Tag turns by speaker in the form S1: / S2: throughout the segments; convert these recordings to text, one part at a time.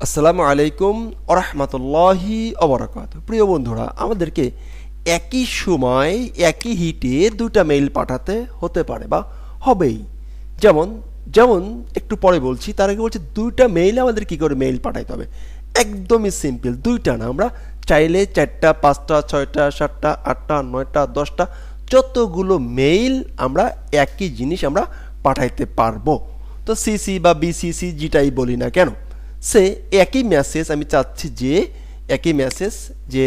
S1: আসসালামু আলাইকুম ওয়া রাহমাতুল্লাহি ওয়া বারাকাতুহু। প্রিয় বন্ধুরা, আমাদেরকে একই সময় একই হিটে দুটো মেইল পাঠাতে হতে পারে বা হবেই। যেমন যেমন একটু পরে বলছি, তার আগে বলছি দুইটা মেইল আমাদের কি করে মেইল পাঠাইতে হবে। একদমই সিম্পল, দুইটা না, আমরা চাইলে 4টা 5টা 6টা 7টা 8টা 9টা 10টা যতগুলো মেইল আমরা একই জিনিস আমরা পাঠাইতে পারবো। তো সিসি বা বিসিসি যেটাই বলি না কেন, সে একই মেসেজ আমি চাচ্ছি যে একই মেসেজ যে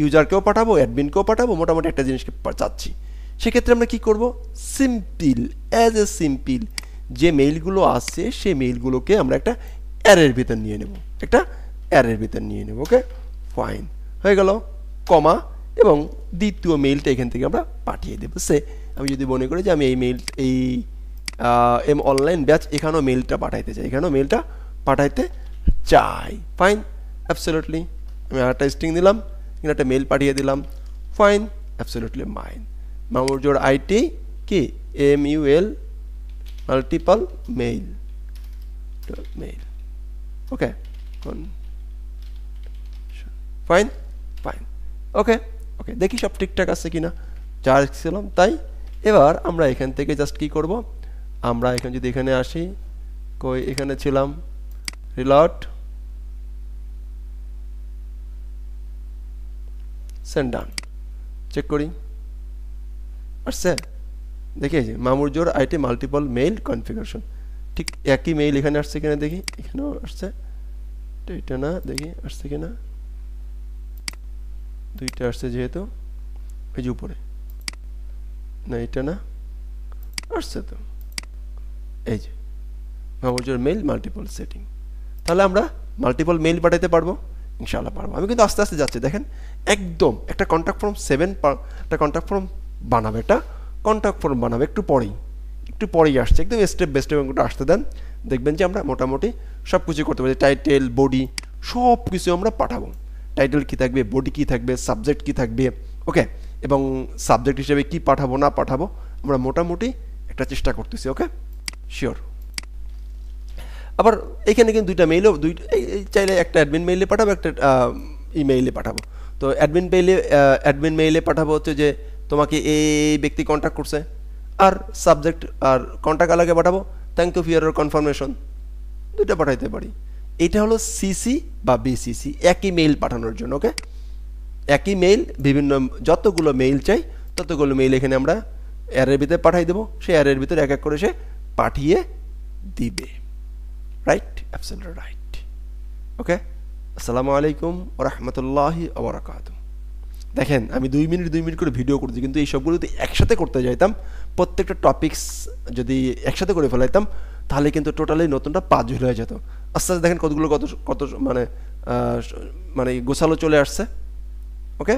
S1: ইউজারকেও পাঠাবো, অ্যাডমিনকেও পাঠাবো, মোটামুটি একটা জিনিসকে চাচ্ছি। সেক্ষেত্রে আমরা কি করব, সিম্পল সিম্পল যে মেইলগুলো আছে সেই মেইলগুলোকে আমরা একটা অ্যারের ভিতর নিয়ে নেব, একটা অ্যারের ভিতর নিয়ে নেব। ওকে, ফাইন, হয়ে গেল, কমা, এবং দ্বিতীয় মেইলটা এখান থেকে আমরা পাঠিয়ে দেবো। সে আমি যদি মনে করি যে আমি এই মেইল এই এম অনলাইন ব্যাচ এখানেও মেইলটা পাঠাইতে চাই, এখানেও মেইলটা পাঠাইতে চাই, ফাইন, অ্যাবসলিউটলি। আমি একটা স্ট্রিং দিলাম, এখানে একটা মেইল পাঠিয়ে দিলাম, ফাইন, অ্যাবসলিউটলি মাইন। মামুর জোড় আইটি কি MUL মাল্টিপল মেইল মেইল। ওকে, ফাইন ফাইন, ওকে ওকে, দেখি সব ঠিকঠাক আছে কিনা, যা ছিলাম তাই। এবার আমরা এখান থেকে জাস্ট কি করব, আমরা এখানে যদি এখানে আসি, কই এখানে ছিলাম, রিলোড, সেন্ড ডান, চেক করি, আসছে, দেখি যে মামুর জোর আইটি মাল্টিপল মেইল কনফিগারেশন, ঠিক একই মেইল এখানে আসছে কিনা দেখি, এখানেও আসছে, এটা না, দেখি আসছে কিনা, দুইটা আসছে যেহেতু, এই যে উপরে না, এটা না, আসছে তো, এই যে মামুর জোর মেইল মাল্টিপল সেটিং। তাহলে আমরা মাল্টিপল মেইল পাঠাতে পারবো, ইনশাআল্লাহ পারবো। আমি কিন্তু আস্তে আস্তে যাচ্ছি, দেখেন একদম একটা কন্ট্যাক্ট ফর্ম 7 একটা কন্ট্যাক্ট ফর্ম বানাবে, একটা কন্ট্যাক্ট ফর্ম বানাবে একটু পরেই আসছে, একদম স্টেপ বাই স্টেপ একটু আসতে দেন, দেখবেন যে আমরা মোটামুটি সব কিছু করতে পারি। টাইটেল, বডি, সব কিছু আমরা পাঠাবো। টাইটেল কী থাকবে, বডি কী থাকবে, সাবজেক্ট কী থাকবে, ওকে, এবং সাবজেক্ট হিসেবে কী পাঠাবো না পাঠাবো আমরা মোটামুটি একটা চেষ্টা করতেছি। ওকে, শিওর। আবার এখানে কিন্তু দুইটা মেইলও চাইলে একটা অ্যাডমিন মেইলে পাঠাবো, একটা ইমেইলে পাঠাবো। তো অ্যাডমিন মেইলে পাঠাবো হচ্ছে যে তোমাকে এই ব্যক্তি কন্ট্যাক্ট করছে, আর সাবজেক্ট আর কন্ট্যাক্ট আলাদা পাঠাবো, thank you for your confirmation, দুইটা পাঠাইতে পারি। এটা হলো সিসি বা বিসিসি, একই মেইল পাঠানোর জন্য। ওকে, একই মেইল বিভিন্ন যতগুলো মেইল চাই ততগুলো মেইল এখানে আমরা অ্যারের ভিতরে পাঠিয়ে দেবো, সেই অ্যারের ভিতরে এক এক করে সে পাঠিয়ে দিবে। Right, absolutely right. ওকে, আসসালামু আলাইকুম ওয়া রাহমাতুল্লাহি ওয়া বারাকাতুহু। দেখেন আমি 2 মিনিট করে ভিডিও করছি, কিন্তু এই সবগুলো যদি একসাথে করতে যাইতাম, প্রত্যেকটা টপিকস যদি একসাথে করে ফেলাইতাম, তাহলে কিন্তু টোটালি নতুনটা 5 হয়ে যেত। আস্তে আস্তে দেখেন কতগুলো কত মানে গোছালো চলে আসছে। ওকে।